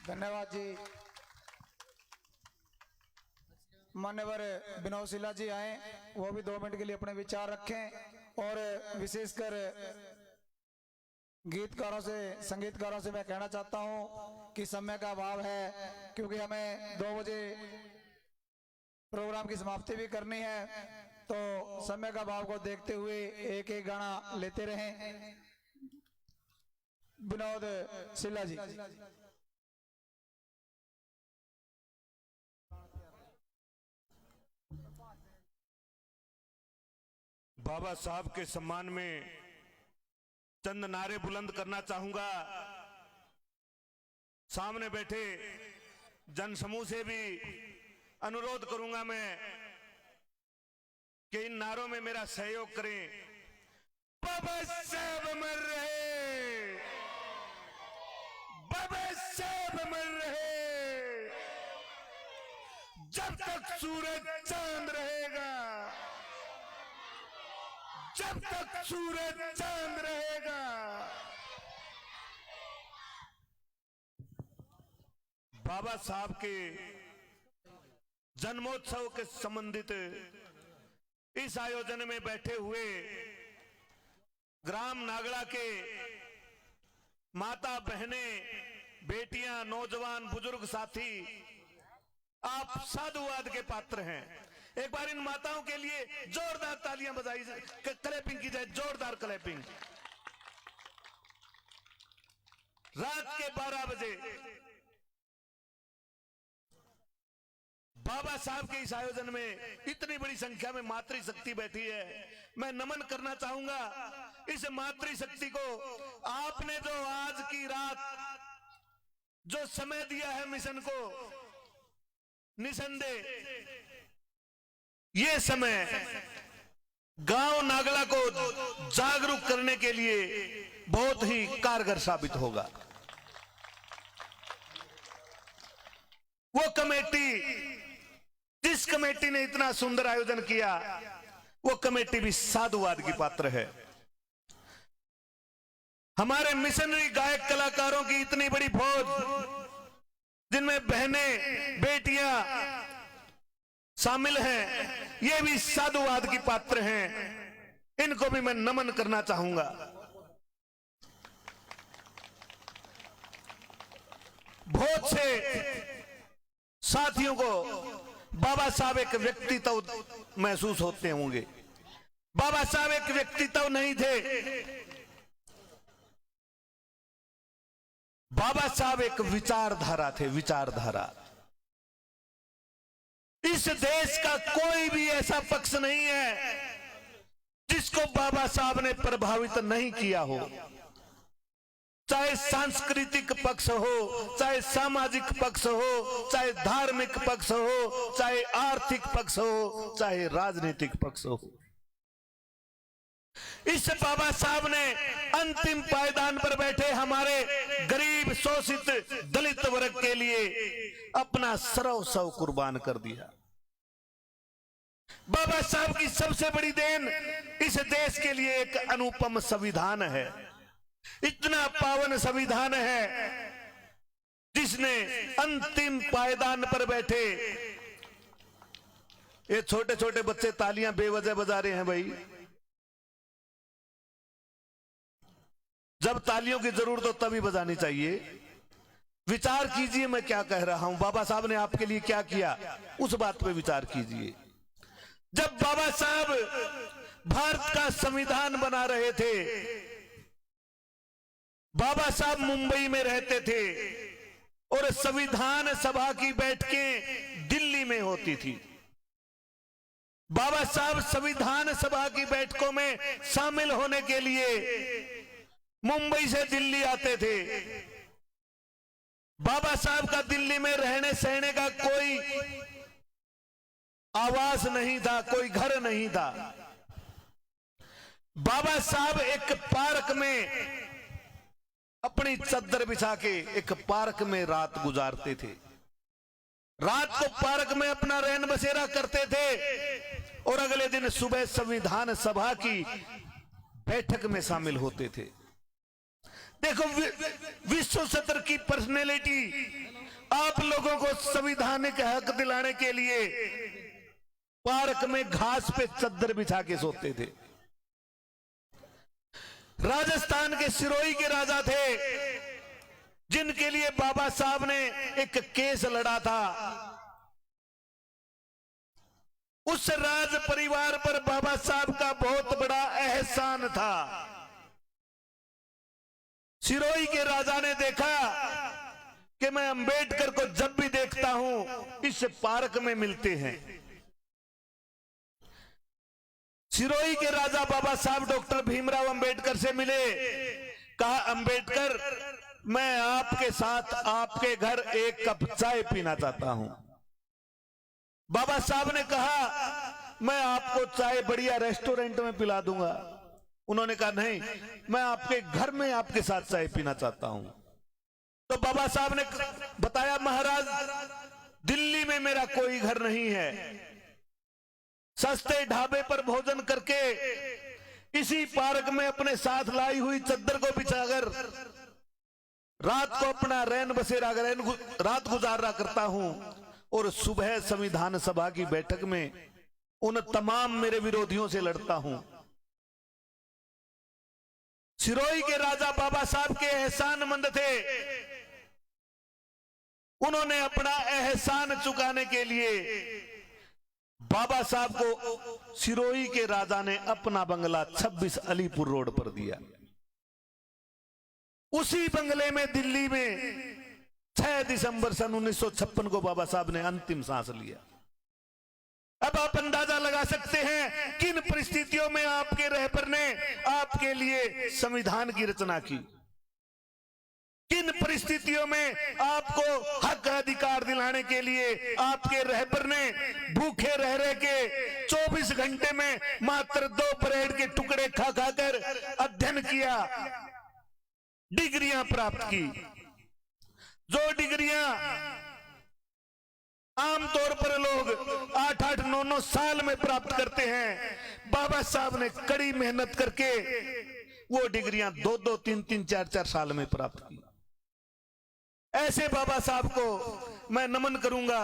धन्यवाद जी। मान्यवर विनोद सिला जी आए, वो भी 2 मिनट के लिए अपने विचार रखें। और विशेषकर गीतकारों से, संगीतकारों से मैं कहना चाहता हूं कि समय का अभाव है, क्योंकि हमें 2 बजे प्रोग्राम की समाप्ति भी करनी है, तो समय का अभाव को देखते हुए एक एक गाना लेते रहें। विनोद सिला जी। बाबा साहब के सम्मान में चंद नारे बुलंद करना चाहूंगा। सामने बैठे जनसमूह से भी अनुरोध करूंगा मैं कि इन नारों में मेरा सहयोग करें। बाबा साहब अमर रहे, बाबा साहब अमर रहे, जब तक सूरज चांद रहेगा, जब तक सूरज चांद रहेगा। बाबा साहब के जन्मोत्सव के संबंधित इस आयोजन में बैठे हुए ग्राम नागड़ा के माता बहनें, बेटियां, नौजवान, बुजुर्ग साथी, आप साधुवाद के पात्र हैं। एक बार इन माताओं के लिए जोरदार तालियां बजाई जाए, क्लैपिंग की जाए, जोरदार क्लैपिंग। रात के 12 बजे बाबा साहब के इस आयोजन में इतनी बड़ी संख्या में मातृशक्ति बैठी है। मैं नमन करना चाहूंगा इस मातृशक्ति को। आपने जो आज की रात जो समय दिया है मिशन को, निसंदेह ये समय गांव नागला को जागरूक करने के लिए बहुत ही कारगर साबित होगा। वो कमेटी, जिस कमेटी ने इतना सुंदर आयोजन किया, वो कमेटी भी साधुवाद की पात्र है। हमारे मिशनरी गायक कलाकारों की इतनी बड़ी फौज, जिनमें बहनें, बेटियां शामिल हैं, ये भी साधुवाद की पात्र हैं। इनको भी मैं नमन करना चाहूंगा। बहुत से साथियों को बाबा साहब एक व्यक्तित्व महसूस होते होंगे। बाबा साहब एक व्यक्तित्व नहीं थे, बाबा साहब एक विचारधारा थे, विचारधारा। इस देश का कोई भी ऐसा पक्ष नहीं है जिसको बाबा साहब ने प्रभावित नहीं किया हो। चाहे सांस्कृतिक पक्ष हो, चाहे सामाजिक पक्ष हो, चाहे धार्मिक पक्ष हो, चाहे आर्थिक पक्ष हो, चाहे राजनीतिक पक्ष हो। इस बाबा साहब ने अंतिम पायदान पर बैठे हमारे गरीब, शोषित, दलित वर्ग के लिए अपना सर्वस्व कुर्बान कर दिया। बाबा साहब की सबसे बड़ी देन इस देश के लिए एक अनुपम संविधान है। इतना पावन संविधान है जिसने अंतिम पायदान पर बैठे, ये छोटे छोटे बच्चे तालियां बेवजह बजा रहे हैं। भाई, जब तालियों की जरूरत हो तभी बजानी चाहिए। विचार कीजिए मैं क्या कह रहा हूं, बाबा साहब ने आपके लिए क्या किया, उस बात पे विचार कीजिए। जब बाबा साहब भारत का संविधान बना रहे थे, बाबा साहब मुंबई में रहते थे और संविधान सभा की बैठकें दिल्ली में होती थी। बाबा साहब संविधान सभा की बैठकों में शामिल होने के लिए मुंबई से दिल्ली आते थे। बाबा साहब का दिल्ली में रहने सहने का कोई आवास नहीं था, कोई घर नहीं था। बाबा साहब एक पार्क में अपनी चद्दर बिछा के एक पार्क में रात गुजारते थे। रात को पार्क में अपना रैन बसेरा करते थे और अगले दिन सुबह संविधान सभा की बैठक में शामिल होते थे। देखो 170 की पर्सनैलिटी आप लोगों को संवैधानिक हक दिलाने के लिए पार्क में घास पे चद्दर बिछा के सोते थे। राजस्थान के सिरोही के राजा थे जिनके लिए बाबा साहब ने एक केस लड़ा था। उस राज परिवार पर बाबा साहब का बहुत बड़ा एहसान था। सिरोही के राजा ने देखा कि मैं अंबेडकर को जब भी देखता हूं इस पार्क में मिलते हैं। सिरोही के राजा बाबा साहब डॉक्टर भीमराव अंबेडकर से मिले। कहा, अंबेडकर, मैं आपके साथ आपके घर एक कप चाय पीना चाहता हूं। बाबा साहब ने कहा, मैं आपको चाय बढ़िया रेस्टोरेंट में पिला दूंगा। उन्होंने कहा, नहीं, मैं आपके घर में आपके साथ चाय पीना चाहता हूं। तो बाबा साहब ने बताया, महाराज, दिल्ली में मेरा कोई घर नहीं है। सस्ते ढाबे पर भोजन करके इसी पार्क में अपने साथ लाई हुई चद्दर को बिछाकर रात को अपना रैन बसेरा रात गुजारा करता हूं और सुबह संविधान सभा की बैठक में उन तमाम मेरे विरोधियों से लड़ता हूं। सिरोही के राजा बाबा साहब के एहसानमंद थे। उन्होंने अपना एहसान चुकाने के लिए बाबा साहब को सिरोही के राजा ने अपना बंगला 26 अलीपुर रोड पर दिया। उसी बंगले में दिल्ली में 6 दिसंबर सन 1956 को बाबा साहब ने अंतिम सांस लिया। अब आप अंदाजा लगा सकते हैं किन परिस्थितियों में आपके रहबर ने आपके लिए संविधान की रचना की, किन परिस्थितियों में आपको हक अधिकार दिलाने के लिए आपके रहबर ने भूखे रह रह के 24 घंटे में मात्र 2 ब्रेड के टुकड़े खा खाकर अध्ययन किया, डिग्रियां प्राप्त की। जो डिग्रियां आमतौर पर लोग 8-8, 9-9 साल में प्राप्त करते हैं, बाबा साहब ने कड़ी मेहनत करके वो डिग्रियां 2-2, 3-3, 4-4 साल में प्राप्त की। ऐसे बाबा साहब को मैं नमन करूंगा।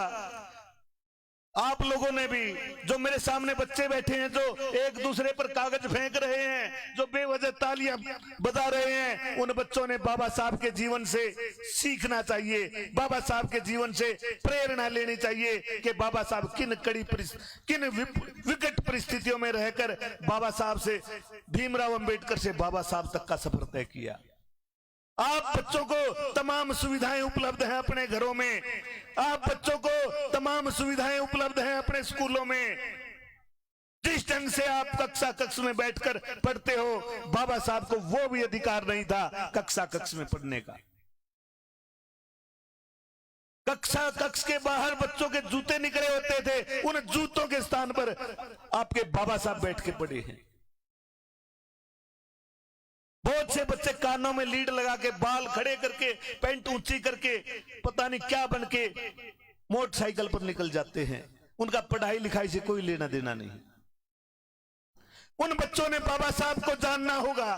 आप लोगों ने भी, जो मेरे सामने बच्चे बैठे हैं, जो एक दूसरे पर कागज फेंक रहे हैं, जो बेवजह तालियां बजा रहे हैं, उन बच्चों ने बाबा साहब के जीवन से सीखना चाहिए, बाबा साहब के जीवन से प्रेरणा लेनी चाहिए कि बाबा साहब किन विकट परिस्थितियों में रहकर बाबा साहब से, भीमराव अंबेडकर से बाबा साहब तक का सफर तय किया। आप बच्चों को तमाम सुविधाएं उपलब्ध हैं अपने घरों में, आप बच्चों को तमाम सुविधाएं उपलब्ध हैं अपने स्कूलों में। जिस ढंग से आप कक्ष में बैठकर पढ़ते हो, बाबा साहब को वो भी अधिकार नहीं था कक्ष में पढ़ने का। कक्ष के बाहर बच्चों के जूते निकले होते थे, उन जूतों के स्थान पर आपके बाबा साहब बैठ के पढ़े हैं। बहुत से बच्चे कानों में लीड लगा के, बाल खड़े करके, पैंट ऊंची करके, पता नहीं क्या बन के मोटरसाइकिल पर निकल जाते हैं। उनका पढ़ाई लिखाई से कोई लेना देना नहीं। उन बच्चों ने बाबा साहब को जानना होगा,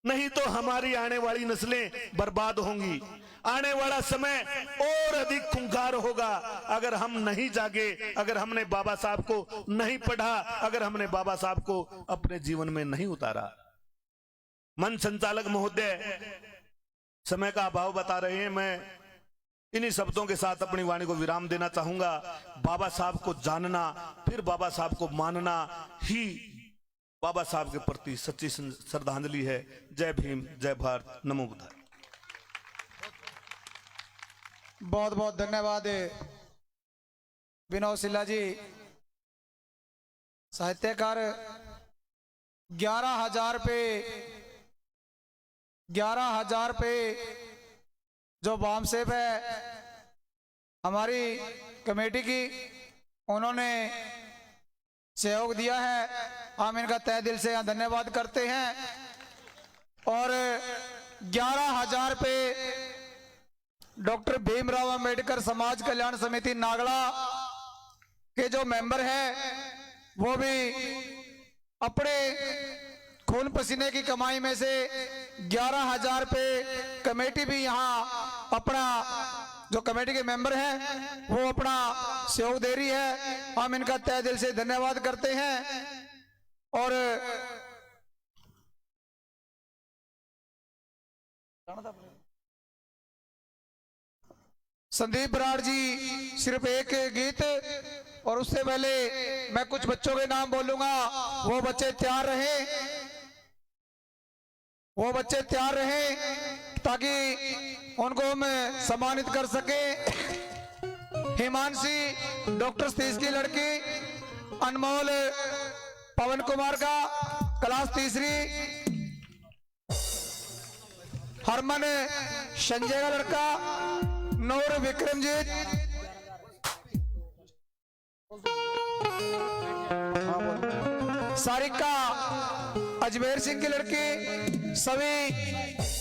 नहीं तो हमारी आने वाली नस्लें बर्बाद होंगी। आने वाला समय और अधिक खूंखार होगा अगर हम नहीं जागे, अगर हमने बाबा साहब को नहीं पढ़ा, अगर हमने बाबा साहब को अपने जीवन में नहीं उतारा। मंच संचालक महोदय समय का अभाव बता रहे हैं, मैं इन्हीं शब्दों के साथ अपनी वाणी को विराम देना चाहूंगा। बाबा साहब को जानना, फिर बाबा साहब को मानना ही बाबा साहब के प्रति सच्ची श्रद्धांजलि है। जय भीम, जय भारत, नमो बुद्धाय। बहुत बहुत धन्यवाद विनोद सिल्ला जी, साहित्यकार। 11,000 पे जो वामसेब है हमारी कमेटी की, उन्होंने सहयोग दिया है। हम इनका तहे दिल से यहाँ धन्यवाद करते हैं। और 11,000 पे डॉक्टर भीमराव अंबेडकर समाज कल्याण समिति नागड़ा के जो मेंबर हैं, वो भी अपने खून पसीने की कमाई में से 11,000 पे कमेटी भी यहाँ अपना जो कमेटी के मेंबर हैं वो अपना सहयोग दे रही है। हम इनका तहे दिल से धन्यवाद करते हैं। और संदीप बराड़ जी सिर्फ एक गीत, और उससे पहले मैं कुछ बच्चों के नाम बोलूंगा। वो बच्चे तैयार रहें ताकि उनको हम सम्मानित कर सके। हिमांशी डॉक्टर सतीश की लड़की, अनमोल पवन कुमार का क्लास 3री, हरमन संजय का लड़का, नूर विक्रमजीत, सारिका अजमेर सिंह की लड़की, सभी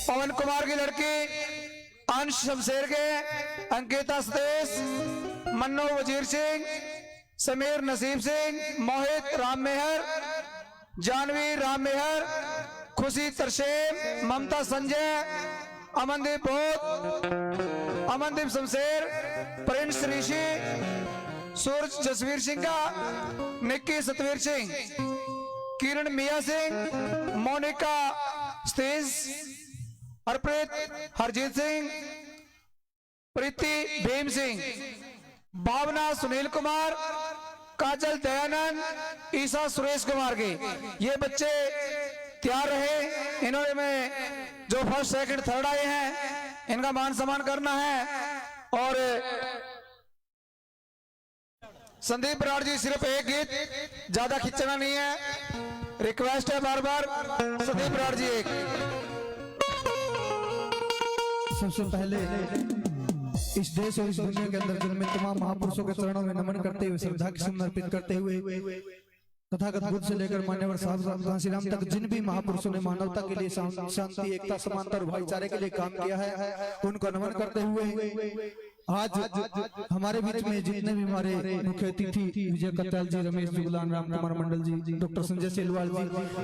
पवन कुमार की लड़की, अंश शमशेर के, अंकिता सतेश, मन्नू वजीर सिंह, समीर नसीब सिंह, मोहित राम मेहर, जानवी राम मेहर, खुशी तरसेम, ममता संजय, अमनदीप बोध, अमनदीप शमशेर, प्रिंस ऋषि, सूरज जसवीर सिंह का, निक्की सतवीर सिंह, किरण मिया सिंह, मोनिका सतीश, हरप्रीत हरजीत सिंह, प्रीति भीम सिंह, भावना सुनील कुमार, काजल दयानंद, ईसा सुरेश कुमार के ये बच्चे तैयार रहे। इन्होंने में जो फर्स्ट सेकंड थर्ड आए हैं इनका मान सम्मान करना है। और संदीप बराड़ जी सिर्फ एक गीत, ज्यादा खिंचना नहीं है, रिक्वेस्ट है बार बार। संदीप बराड़ जी एक। सबसे पहले इस देश और इस दुनिया के अंदर जन्मे तमाम महापुरुषों के चरणों में नमन करते हुए, श्रद्धा की सुमन अर्पित करते हुए, तथागत बुद्ध से लेकर मान्यवर साहब घासीराम तक जिन भी महापुरुषों ने मानवता के लिए शांति, एकता, समानता और भाईचारे के लिए काम किया है उनको नमन करते हुए आज हमारे बीच में जितने भी हमारे मुख्य अतिथि विजय कत्याल जी, रमेश जुगलान, राम कुमार मंडल जी, डॉक्टर संजय सेलवाल जी,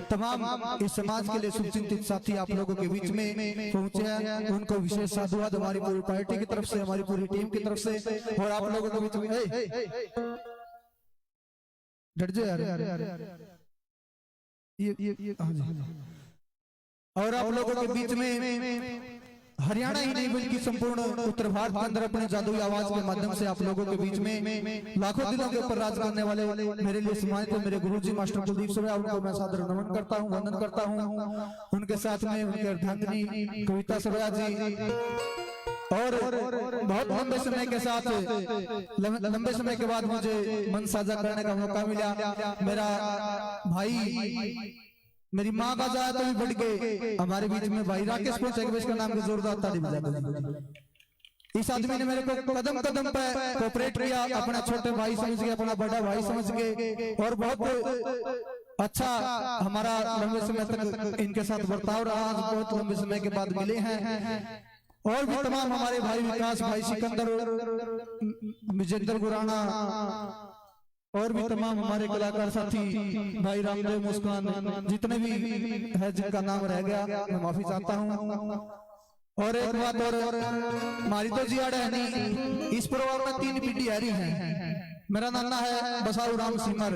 तमाम इस समाज के लिए शुभचिंतित साथी आप लोगों के बीच में पहुंचे हैं, उनको विशेष साधुवाद हमारी पूरी पार्टी की तरफ से, हमारी पूरी टीम की तरफ से, और आप लोगों के बीच में डट जाओ यार, ये और आप लोगों के बीच में हरियाणा ही नहीं बल्कि संपूर्ण उत्तर भारत के अंदर अपने जादुई आवाज के माध्यम से आप लोगों के बीच में लाखों दिलों के ऊपर राज करने वाले मेरे लिए सम्मानित मेरे गुरुजी मास्टर कुलदीप सभा, उनको मैं सादर नमन करता हूं, वंदन करता हूं। उनके साथ में उनके अर्धांगिनी कविता सभा जी, और बहुत लंबे समय के साथ, लंबे समय के बाद मुझे मन साझा करने का मौका मिला। मेरा भाई, मेरी माँ का जाया तो भी बढ़ गए हमारे बीच में भाई राकेश पहुंचे, इसका नाम के जोरदार ताली बजा दो। इस आदमी ने मेरे को कदम कदम पे कोऑपरेट किया, अपना छोटे भाई समझ के, अपना बड़ा भाई समझ के, और बहुत अच्छा हमारा लंबे समय तक इनके साथ बर्ताव रहा। आज बहुत लंबे समय के बाद मिले हैं। और भी तमाम हमारे भाई विकास, भाई सिकंदर, विजेंद्र गुराना, और भी तमाम हमारे कलाकार साथी, भाई रामदेव, मुस्कान, जितने भी है जिनका नाम रह गया मैं माफी चाहता हूँ। और एक बात और, हमारी तो जियाड़ा है नहीं, इस प्रोग्राम में 3 पीढ़ी हरी है। मेरा नाना है बसाऊ राम सिमर,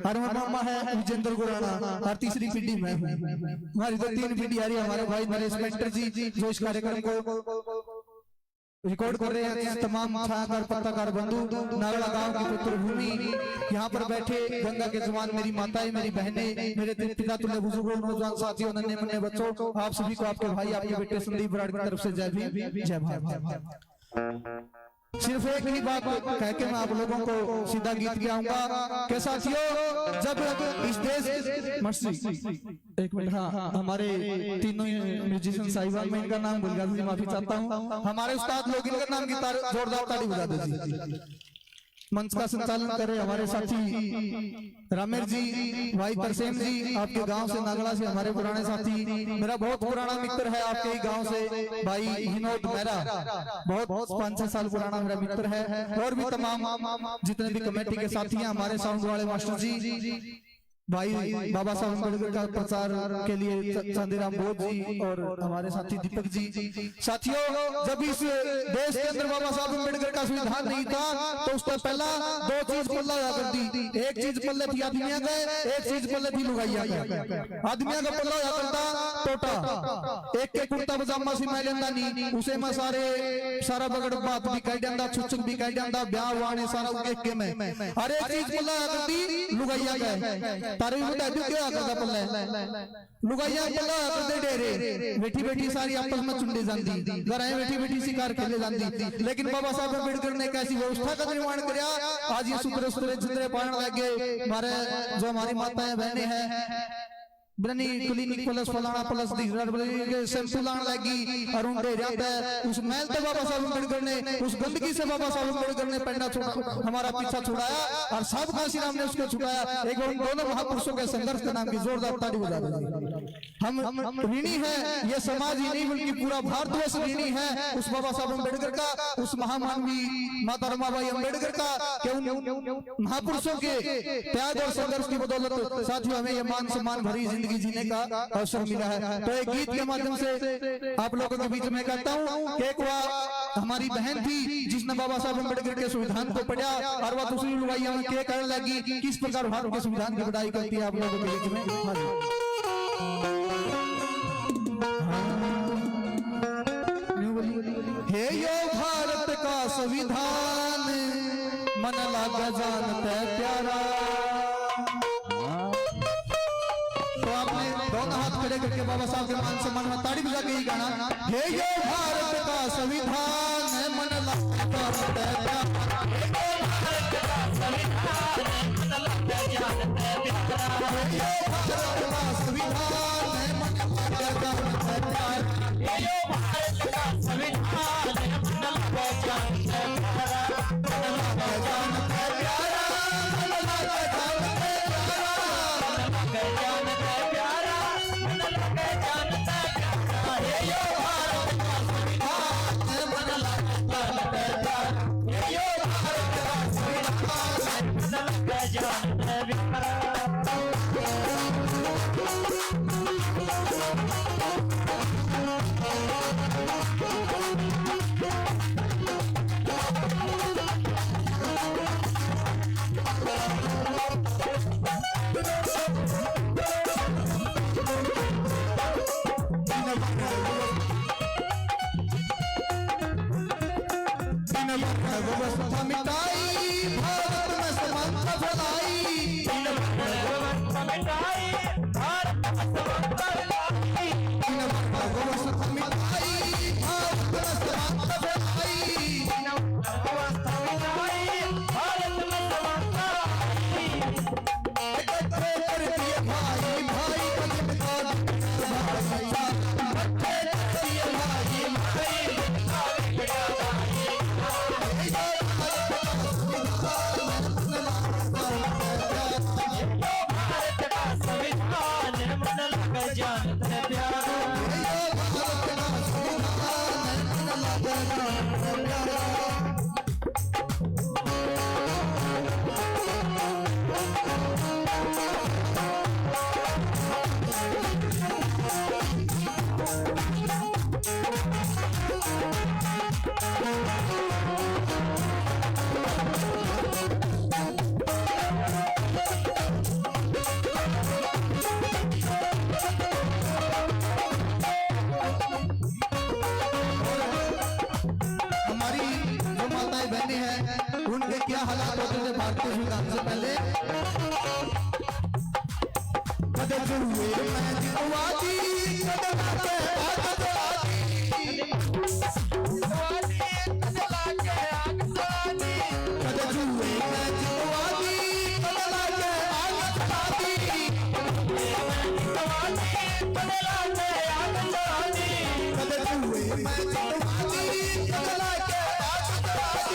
और मामा है विजेंद्र गुराना, और तीसरी पीढ़ी मैं हूँ। हमारी तो 3 पीढ़ी हरी। हमारे भाई नरेश मेंटर जी जो इस कार्यक्रम को रिकॉर्ड कर रहे हैं, तमाम छायाकार पत्रकार बंधु, नागड़ा गांव की पुत्र भूमि, यहाँ पर बैठे गंगा के जवान, मेरी माताएं, मेरी बहनें, मेरे पिता तुल्य बुजुर्गों, नौजवान साथियों, नन्हे मुन्ने बच्चों, आप सभी को आपके भाई, आपके बेटे संदीप बराड़ की तरफ से जय भीम, जय भारत। सिर्फ एक ही बात कह के मैं आप लोगों को सीधा गीत गाऊंगा कि साथियों, जब इस देश मर्सी, एक मिनट, हाँ, हमारे तीनों म्यूजिशियन साहिबान में इनका नाम भूल गया, माफी चाहता हूँ। हमारे उस्ताद लोग, इनका नाम की जोरदार ताली बजा दीजिए। मंच का संचालन कर रहे हमारे साथी रामेर जी, भाई तरसेम जी, आपके गांव से, नागड़ा से, हमारे पुराने साथी, मेरा बहुत पुराना मित्र है आपके ही गांव से, भाई विनोद मेहरा, बहुत 5-6 साल पुराना मेरा मित्र है। और भी तमाम जितने भी कमेटी के साथी हैं, हमारे साउंड वाले मास्टर जी, भाई बाबा साहब अम्बेडकर का प्रचार के लिए चांदीराम बोध जी और हमारे साथी दीपक जी। साथियों, जब इस देश के अंदर बाबा साहब अम्बेडकर का संविधान नहीं था तो उसका पहला दो चीज पल्ला हुआ करती। एक चीज पल्ले थी आदमिया का, एक चीज पल्ले थी लुगाइया का। आदमिया का पल्ला हुआ करता टोटा, एक के कुर्ता पजामा सी मैं लेंदा नहीं, उसे मैं सारा बगड़ बात भी कह देंदा, छुचक भी कह देंदा, ब्याह वाने सारा एक के में। हर एक चीज पल्ला हुआ करती लुगाइया का। तारे भी बता दू क्या करता पल्ला लुगाइया पल्ला करते डेरे, बैठी बैठी सारी आपस में चुंडे जाती, घराएं बैठी बैठी शिकार खेले जाती। लेकिन बाबा साहब अम्बेडकर ने एक ऐसी व्यवस्था का निर्माण किया, आज ये सुतरे सुतरे जिंदरे पाने लगे। हमारे जो हमारी माताएं बहनें हैं ब्रनी क्लिनिक प्लस फलाना प्लस शैम्पू लाने लगी और उन रहता है उस महल तो बाबा साहब अम्बेडकर ने, उस गंदगी से बाबा साहब अम्बेडकर ने पैंडा छोड़ा, हमारा पीछा छुड़ाया और सब काशी राम ने उसको छुड़ाया। एक उन दोनों महापुरुषों के संघर्ष के नाम की जोरदार ताली बजा दीजिए। हम ऋणी है, ये समाज ही नहीं बल्कि पूरा भारतवर्ष ऋणी है उस बाबा साहब अम्बेडकर का, उस महामानवी माता रमाबाई अम्बेडकर का, कि उन महापुरुषों के त्याग और संघर्ष की बदौलत साथियों हमें ये मान सम्मान भरी जिंदगी जीने का अवसर मिला है। तो एक गीत के माध्यम से आप लोगों के बीच में कहता हूँ कि एक वह हमारी बहन थी जिसने बाबा साहब अम्बेडकर के संविधान को पढ़ा और वह दूसरी लुगाइया में क्या करने लगी, किस प्रकार भारत के संविधान की बड़ाई करती है आप लोगों के बीच में। हे यो भारत का संविधान मन लागा जानते प्यारा। तो आपने दोनों हाथ खड़े करके बाबा साहब के मान सम्मान में ताड़ी बजा के ही गाना, हे यो भारत का संविधान मन लागा जानते प्यारा। उनके क्या हालात होते थे भारतीय संविधान से पहले। कदे जुए मैं जितवादी कदे लाके आग जलादी, कदे जुए मैं जितवादी कदे लाके आग जलादी, कदे जुए मैं जितवादी कदे लाके आग जलादी।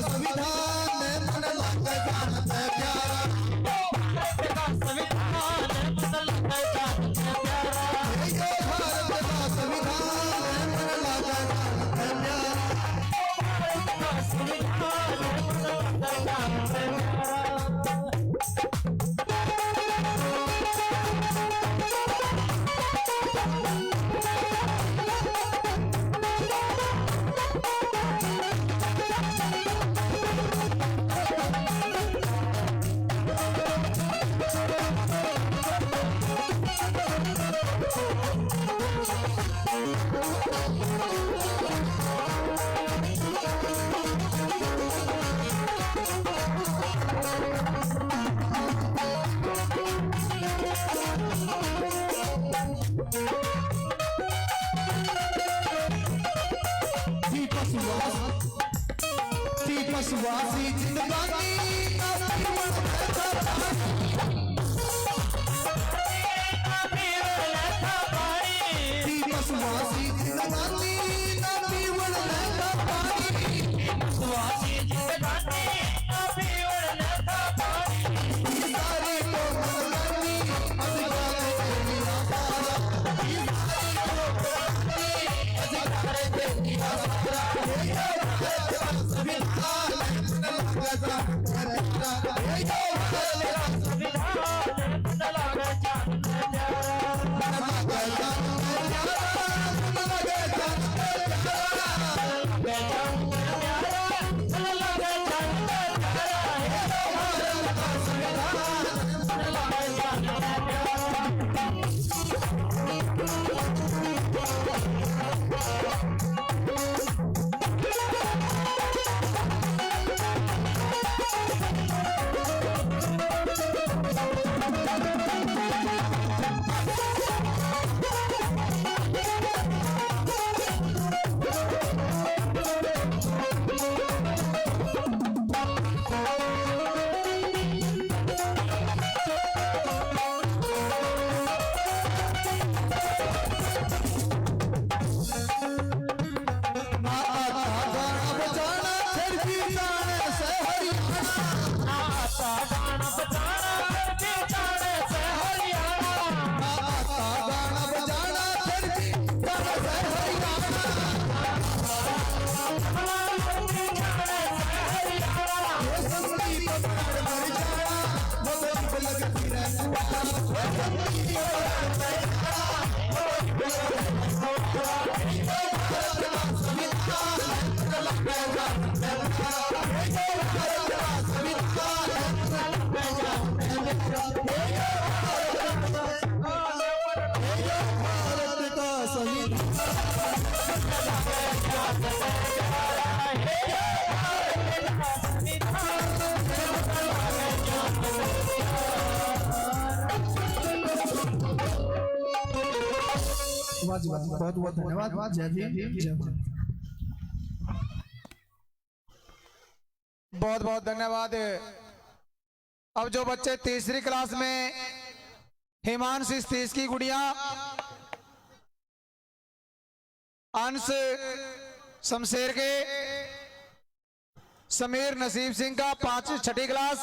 संविधान मन लागे जानते प्यारा। बसवासी जिंदगानी ना पीवण लेता पानी बसवासी जिंदगानी ना पीवण लेता पानी बसवासी जिंदगानी ना पीवण लेता पानी सारी तो मनगनी अधिकारे तेरिया सारा अधिकारे तेरिया सारा बहुत बहुत धन्यवाद। जय भीम जय भारत। बहुत बहुत धन्यवाद। अब जो बच्चे तीसरी क्लास में हिमांशु 30 की गुड़िया, अंश शमशेर के, समीर नसीब सिंह का 6ठी क्लास,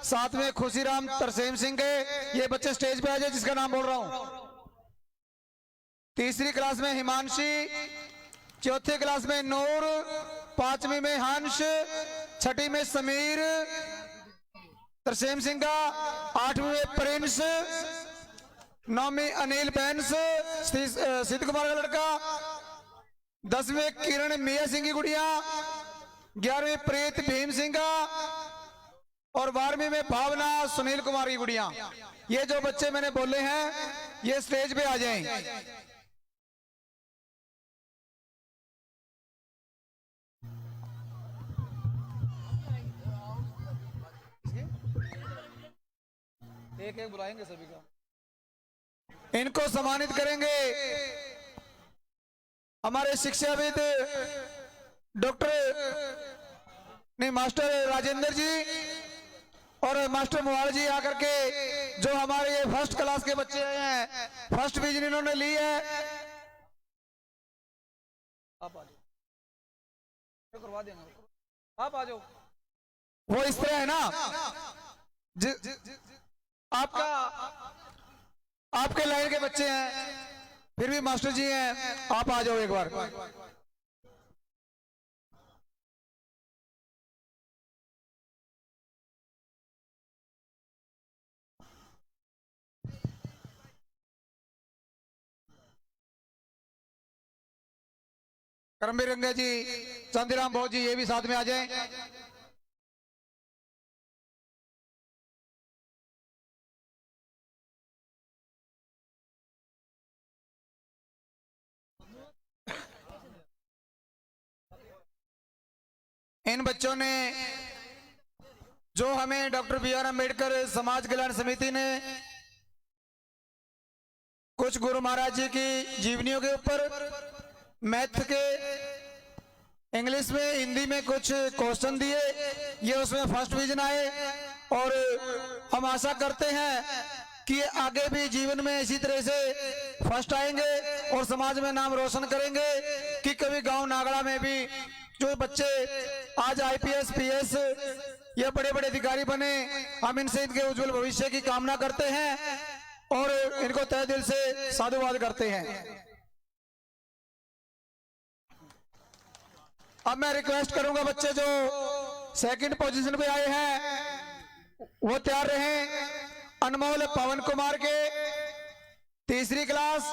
साथ में खुशीराम तरसेम सिंह के, ये बच्चे स्टेज पे आ जाए जिसका नाम बोल रहा हूं। तीसरी क्लास में हिमांशी, चौथी क्लास में नूर, 5वीं में हंस, 6ठी में समीर तरसेम सिंह का, 8वीं में प्रिंस, 9वीं अनिल बैंस सिद्ध कुमार का लड़का, 10वीं में किरण मिया सिंह की गुड़िया, 11वीं प्रीत भीम सिंह का और 12वीं में भावना सुनील कुमार की गुड़िया। ये जो बच्चे मैंने बोले हैं ये स्टेज पे आ जाएं। एक एक बुलाएंगे सभी का, इनको सम्मानित करेंगे हमारे शिक्षाविद डॉक्टर नहीं मास्टर राजेंद्र जी और मास्टर मोहाल जी आकर के, जो हमारे ये फर्स्ट क्लास के बच्चे आए हैं, फर्स्ट डिवीजन इन्होंने ली है। आप आ जाओ, करवा देंगे, आप आ जाओ। वो इस तरह है ना, आपका आपके लाइन के बच्चे हैं, फिर भी मास्टर जी हैं, आप आ जाओ एक बार। करमवीर रंगे जी, चंदीराम भोज जी, ये भी साथ में आ जाएं। इन बच्चों ने जो हमें डॉक्टर बी.आर. अम्बेडकर समाज कल्याण समिति ने कुछ गुरु महाराज जी की जीवनियों के ऊपर, मैथ के इंग्लिश में, हिंदी में कुछ क्वेश्चन दिए, ये उसमें फर्स्ट डिवीजन आए। और हम आशा करते हैं कि आगे भी जीवन में इसी तरह से फर्स्ट आएंगे और समाज में नाम रोशन करेंगे, कि कभी गांव नागड़ा में भी जो बच्चे आज आईपीएस, पीएस या बड़े बड़े अधिकारी बने, हम इनसे इनके उज्जवल भविष्य की कामना करते हैं और इनको तहे दिल से साधुवाद करते हैं। अब मैं रिक्वेस्ट करूंगा बच्चे जो सेकंड पोजीशन पे आए हैं वो तैयार रहें। अनमोल पवन कुमार के तीसरी क्लास,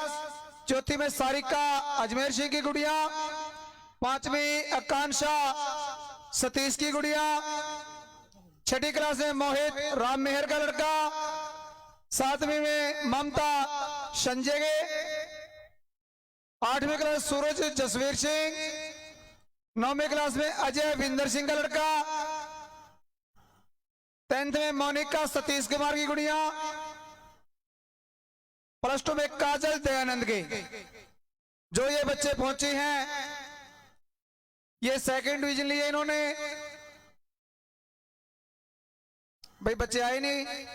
चौथी में सारिका अजमेर सिंह की गुड़िया, पांचवी आकांक्षा सतीश की गुड़िया, छठी क्लास में मोहित राम मेहर का लड़का, सातवीं में ममता संजय के, आठवीं क्लास सूरज जसवीर सिंह, नौवीं क्लास में अजय विंदर सिंह का लड़का, 10th में मोनिका सतीश कुमार की गुड़िया, प्लस 2 में काजल दयानंद के। जो ये बच्चे पहुंचे हैं, ये सेकंड डिवीजन लिए इन्होंने। भाई बच्चे आए नहीं,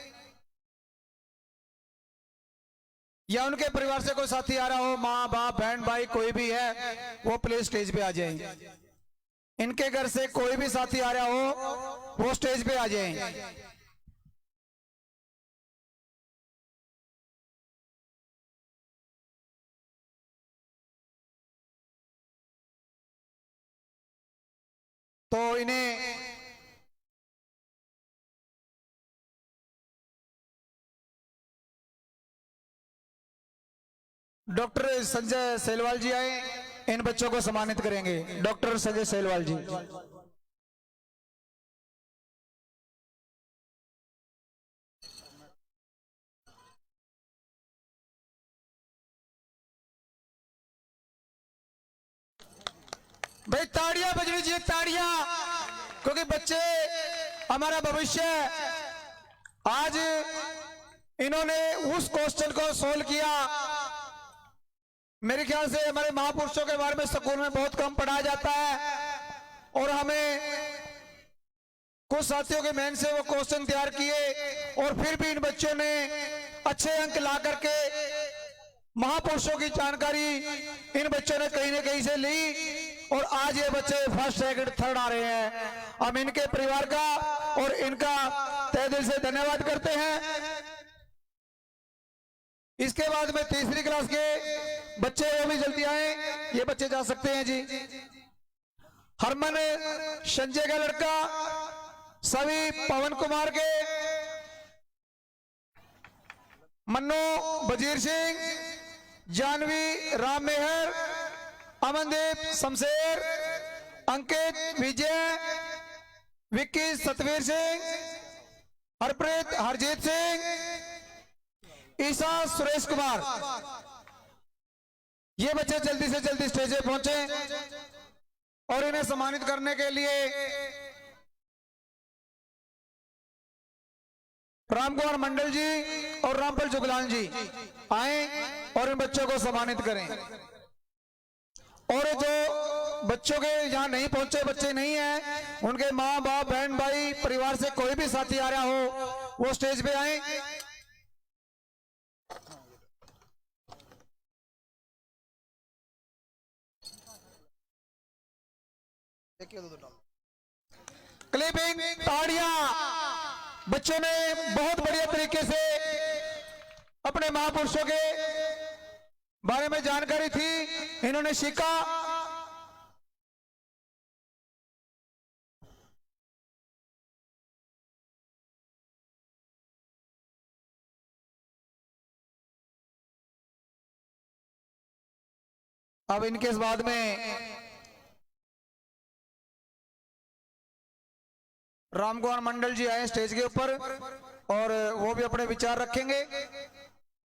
या उनके परिवार से कोई साथी आ रहा हो, माँ बाप बहन भाई कोई भी है, वो प्लीज स्टेज पे आ जाए। इनके घर से कोई भी साथी आ रहा हो वो स्टेज पे आ जाए। तो इन्हें डॉक्टर संजय सेलवाल जी आए, इन बच्चों को सम्मानित करेंगे। डॉक्टर संजय सेलवाल जी। भाई ताड़ियां बजनी चाहिए, ताड़ियां, क्योंकि बच्चे हमारा भविष्य। आज इन्होंने उस क्वेश्चन को सोल्व किया। मेरे ख्याल से हमारे महापुरुषों के बारे में स्कूल में बहुत कम पढ़ाया जाता है और हमें कुछ साथियों के मेहनत से वो क्वेश्चन तैयार किए और फिर भी इन बच्चों ने अच्छे अंक ला करके महापुरुषों की जानकारी इन बच्चों ने कहीं न कहीं से ली और आज ये बच्चे फर्स्ट, सेकंड, थर्ड आ रहे हैं। हम इनके परिवार का और इनका तहे दिल से धन्यवाद करते हैं। इसके बाद में तीसरी क्लास के बच्चे वो भी जल्दी आए, ये बच्चे जा सकते हैं जी। हरमन संजय का लड़का, सभी पवन कुमार के, मन्नू वजीर सिंह, जानवी राम मेहर, अमनदीप शमशेर, अंकित विजय, विक्की सतवीर सिंह, हरप्रीत हरजीत सिंह, ईसा सुरेश कुमार। ये बच्चे जल्दी से जल्दी स्टेज पे पहुंचे और इन्हें सम्मानित करने के लिए रामकुमार मंडल जी और रामपाल जुगलाल जी आए और इन बच्चों को सम्मानित करें। और जो बच्चों के यहाँ नहीं पहुंचे बच्चे नहीं हैं, उनके माँ बाप बहन भाई परिवार से कोई भी साथी आ रहा हो वो स्टेज पे आए। क्लिपिंग, ताड़ियां। बच्चों ने बहुत बढ़िया तरीके से अपने महापुरुषों के बारे में जानकारी थी, इन्होंने सीखा। अब इनके इस बाद में रामकुमार मंडल जी आए स्टेज के ऊपर और वो भी अपने विचार रखेंगे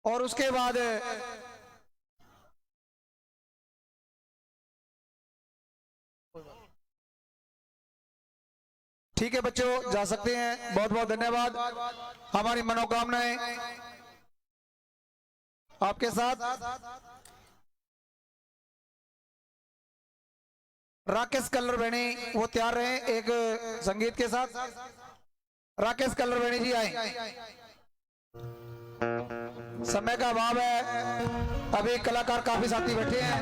और उसके बाद ठीक है बच्चों जा सकते हैं। बहुत बहुत धन्यवाद। हमारी मनोकामनाएं आपके साथ। राकेश कल्लर बेणी वो तैयार रहे एक संगीत के साथ। राकेश कल्लर बेणी जी आए। समय का अभाव है, अभी कलाकार काफी साथी बैठे हैं।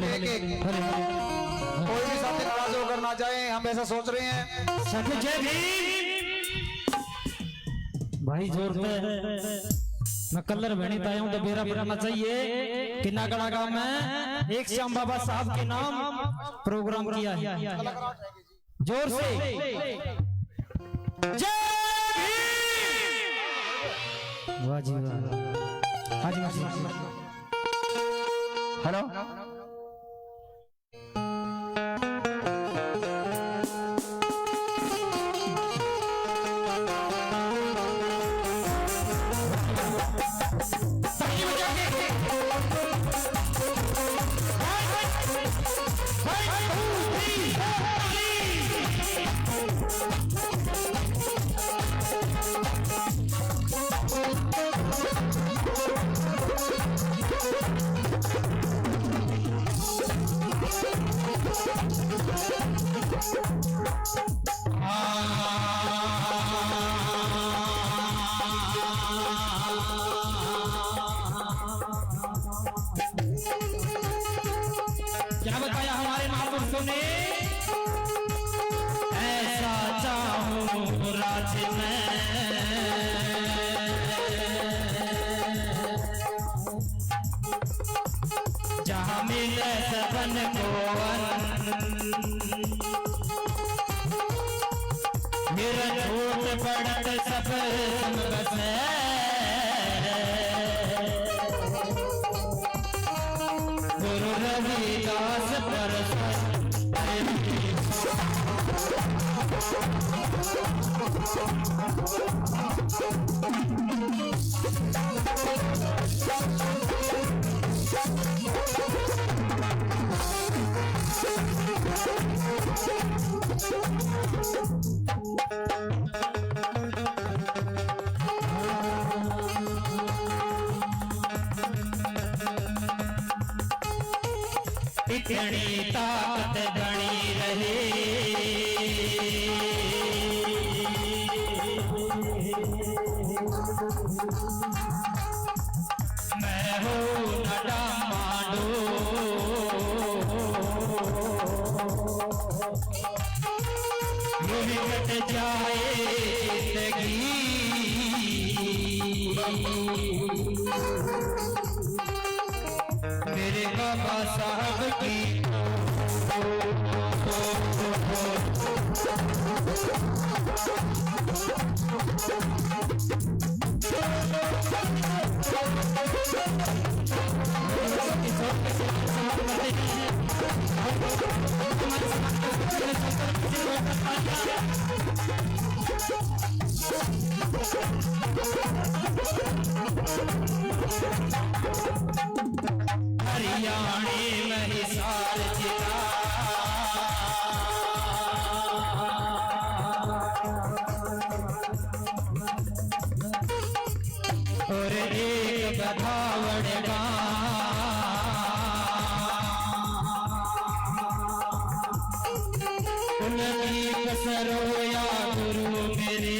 एक एक कोई भी साथी नाराज होकर ना जाए, हम ऐसा सोच रहे हैं। जय भीम भाई जोर पे मैं कलर बहनी आया हूं तो मेरा बनाना चाहिए कि नागड़ा गांव में एक श्याम बाबा साहब के नाम प्रोग्राम किया है। जोर से जय भीम। वाह जी वाह। हाजी हेलो क्या बताया हमारे महापुरुषों ने? ऐसा चाहूं राज में जहां मिले सबन को मेरा छोट पड़त सब बसे गुरु रविदास पर इतनी ताकत बनी रहे मैं हूँ नडा मांडो यही कट जाए जिंदगी मेरे बाबा साहब की हरियाणे में हिसार जिला और एक बधावड़ कुलदीप सरोया गुरु मेरे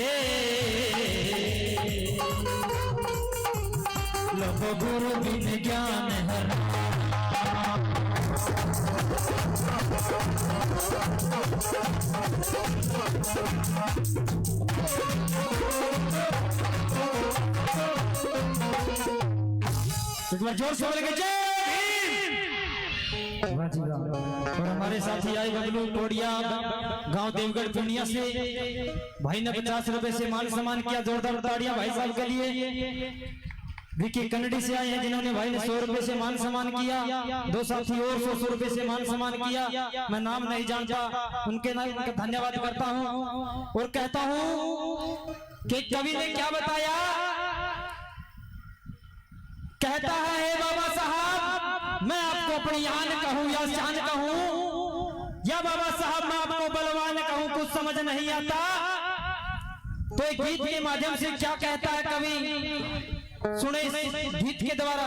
लोग गुरु बिन ज्ञान हर एक बार जोर से बोलेंगे जय भीम। और हमारे साथी आए बबलू टोडिया गांव देवगढ़ पूर्णिया से भाई ने 50 रुपए से मान सम्मान किया। जोरदार ताड़ियां भाई साहब के लिए। विकी कन्नड़ी से आए हैं जिन्होंने भाई ने 100 रुपए से मान सम्मान किया। दो साथी और 100 रुपए से मान सम्मान किया। मैं नाम नहीं जानता, उनके नाम का धन्यवाद करता हूं और कहता हूं कि कवि ने क्या बताया। कहता है हे बाबा साहब मैं आपको अपनी आन कहूं या शान कहूं या बाबा साहब मैं आपको बलवान कहूं, कुछ समझ नहीं आता। तो एक गीत के माध्यम से क्या कहता है कवि, सुने इस गीत के द्वारा।